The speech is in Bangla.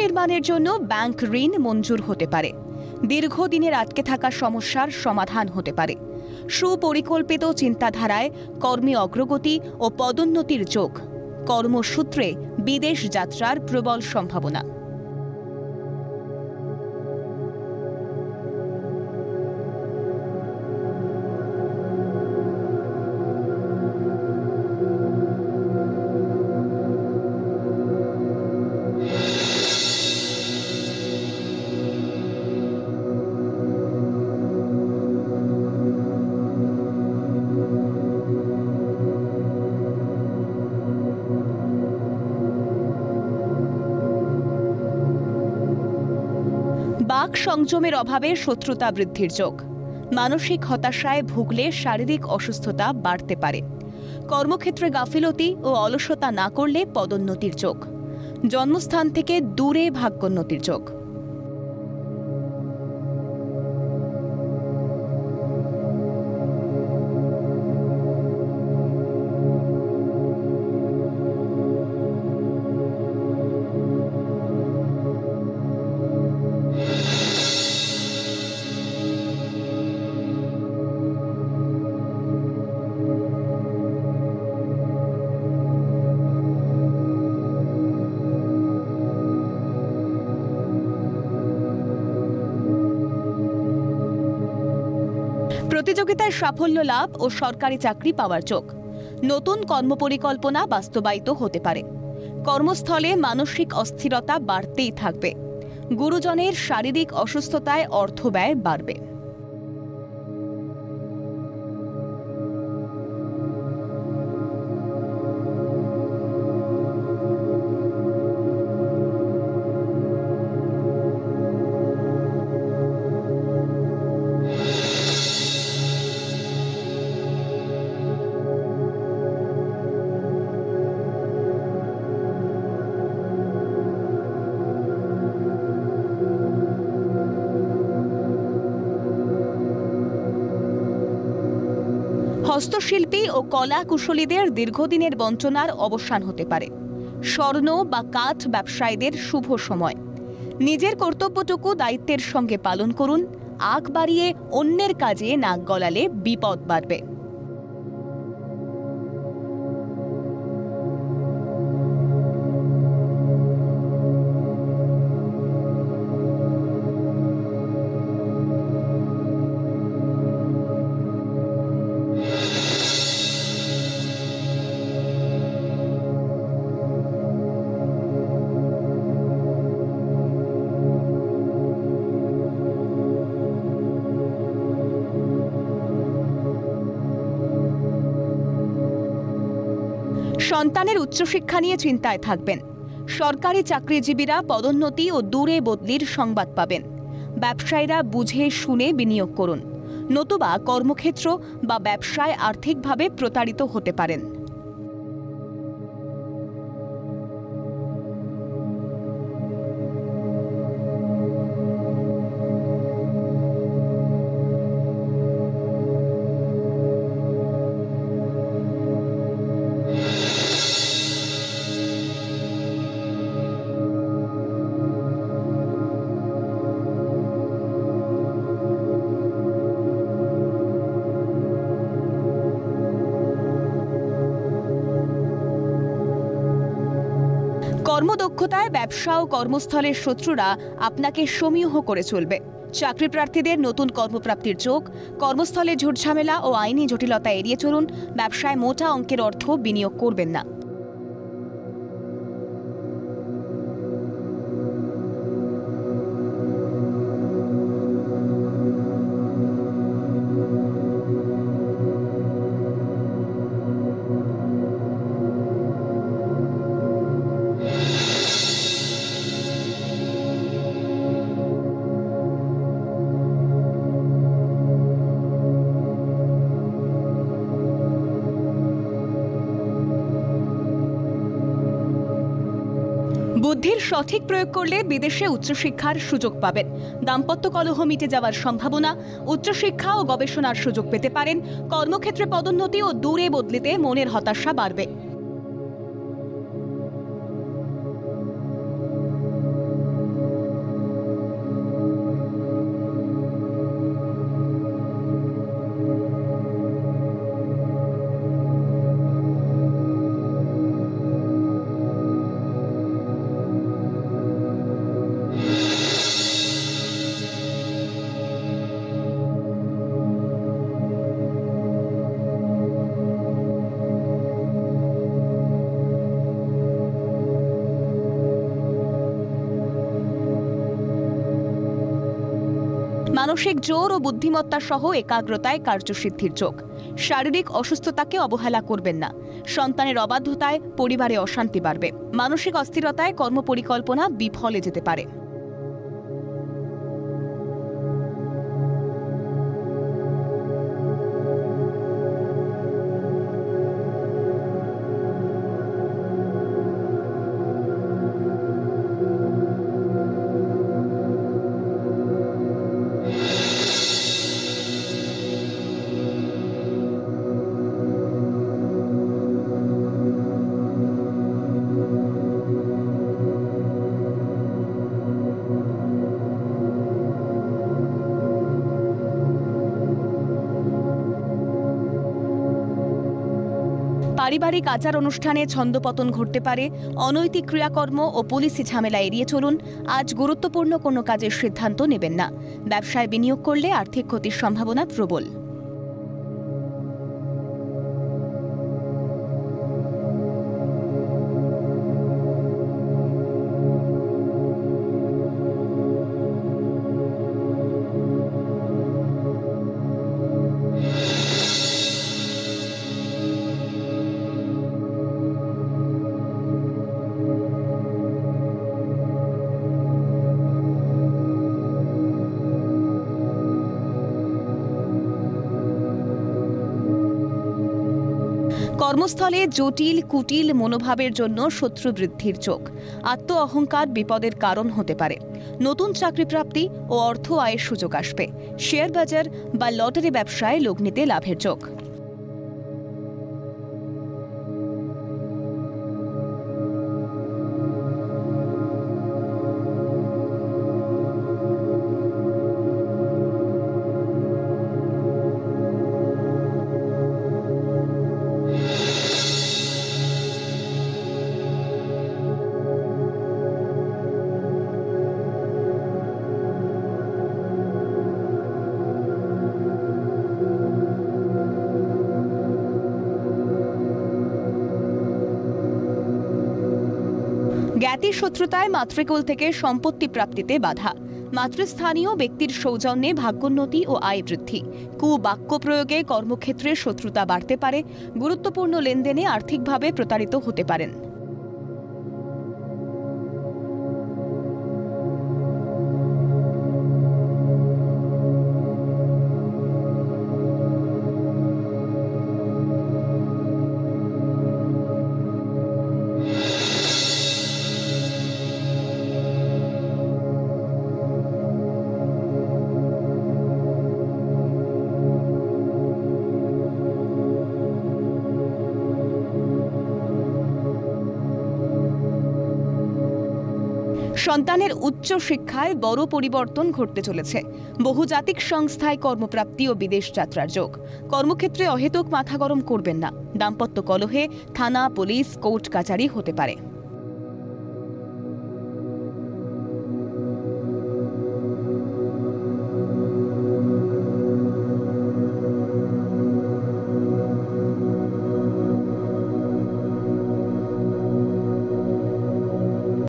নির্মাণের জন্য ব্যাংক ঋণ মঞ্জুর হতে পারে। দীর্ঘদিনের আটকে থাকা সমস্যার সমাধান হতে পারে। সুপরিকল্পিত চিন্তাধারায় কর্মে অগ্রগতি ও পদোন্নতির যোগ। কর্মসূত্রে বিদেশ যাত্রার প্রবল সম্ভাবনা। বাক সংযমের অভাবে শত্রুতা বৃদ্ধির যোগ। মানসিক হতাশায় ভুগলে শারীরিক অসুস্থতা বাড়তে পারে। কর্মক্ষেত্রে গাফিলতি ও অলসতা না করলে পদোন্নতির যোগ। জন্মস্থান থেকে দূরে ভাগ্যোন্নতির যোগ। প্রতিযোগিতায় সাফল্য লাভ ও সরকারি চাকরি পাওয়ার যোগ। নতুন কর্মপরিকল্পনা বাস্তবায়িত হতে পারে। কর্মস্থলে মানসিক অস্থিরতা বাড়তেই থাকবে। গুরুজনের শারীরিক অসুস্থতায় অর্থ ব্যয় বাড়বে। হস্তশিল্পী ও কলা কুশলীদের দীর্ঘদিনের বঞ্চনার অবসান হতে পারে। স্বর্ণ বা কাঠ ব্যবসায়ীদের শুভ সময়। নিজের কর্তব্যটুকু দায়িত্বের সঙ্গে পালন করুন। আগ বাড়িয়ে অন্যের কাজে নাক গলালে বিপদ বাড়বে। সন্তানের উচ্চশিক্ষা নিয়ে চিন্তায় থাকবেন। সরকারি চাকরিজীবীরা পদোন্নতি ও দূরে বদলির সংবাদ পাবেন। ব্যবসায়ীরা বুঝে শুনে বিনিয়োগ করুন, নতুবা কর্মক্ষেত্র বা ব্যবসায় আর্থিকভাবে প্রতারিত হতে পারেন। কর্মদক্ষতায় ব্যবসা ও কর্মস্থলের শত্রুরা আপনাকে সমীহ করে চলবে। চাকরি প্রার্থীদের নতুন কর্মপ্রাপ্তির যোগ। কর্মস্থলে ঝুটঝামেলা ও আইনি জটিলতা এড়িয়ে চলুন। ব্যবসায় মোটা অঙ্কের অর্থ বিনিয়োগ করবেন না। বুদ্ধির সঠিক প্রয়োগ করলে বিদেশে উচ্চশিক্ষার সুযোগ পাবেন। দাম্পত্য কলহ মিটে যাওয়ার সম্ভাবনা। উচ্চশিক্ষা ও গবেষণার সুযোগ পেতে পারেন। কর্মক্ষেত্রে পদোন্নতি ও দূরে বদলিতে মনের হতাশা বাড়বে। মানসিক জোর ও বুদ্ধিমত্তা সহ একাগ্রতায় কার্যসিদ্ধির যোগ। শারীরিক অসুস্থতাকে অবহেলা করবেন না। সন্তানের অবাধ্যতায় পরিবারে অশান্তি বাড়বে। মানসিক অস্থিরতায় কর্মপরিকল্পনা বিফলে যেতে পারে। পারিবারিক আচার অনুষ্ঠানে ছন্দপতন ঘটতে পারে। অনৈতিক ক্রিয়াকর্ম ও পুলিশি ঝামেলা এড়িয়ে চলুন। আজ গুরুত্বপূর্ণ কোনো কাজের সিদ্ধান্ত নেবেন না। ব্যবসায় বিনিয়োগ করলে আর্থিক ক্ষতির সম্ভাবনা প্রবল। কর্মস্থলে জটিল কুটিল মনোভাবের জন্য শত্রু বৃদ্ধির যোগ। আত্ম অহংকার বিপদের কারণ হতে পারে। নতুন চাকরি প্রাপ্তি ও অর্থ আয়ের সুযোগ আসবে। শেয়ার বাজার বা লটারি ব্যবসায় লগ্নিতে লাভের যোগ। জ্ঞাতি শত্রুতায় মাতৃকুল থেকে সম্পত্তি প্রাপ্তিতে বাধা। মাতৃস্থানীয় ব্যক্তির সৌজন্যে ভাগ্যোন্নতি ও আয় বৃদ্ধি। কুবাক্য প্রয়োগে কর্মক্ষেত্রে শত্রুতা বাড়তে পারে। গুরুত্বপূর্ণ লেনদেনে আর্থিকভাবে প্রতারিত হতে পারেন। সন্তানের উচ্চ শিক্ষায় বড় পরিবর্তন ঘটতে চলেছে। বহুজাতিক সংস্থায় কর্মপ্রাপ্তি ও বিদেশ যাত্রার যোগ। কর্মক্ষেত্রে অহেতুক মাথা গরম করবেন না। দাম্পত্য কলহে থানা, পুলিশ, কোর্ট কাচারি হতে পারে।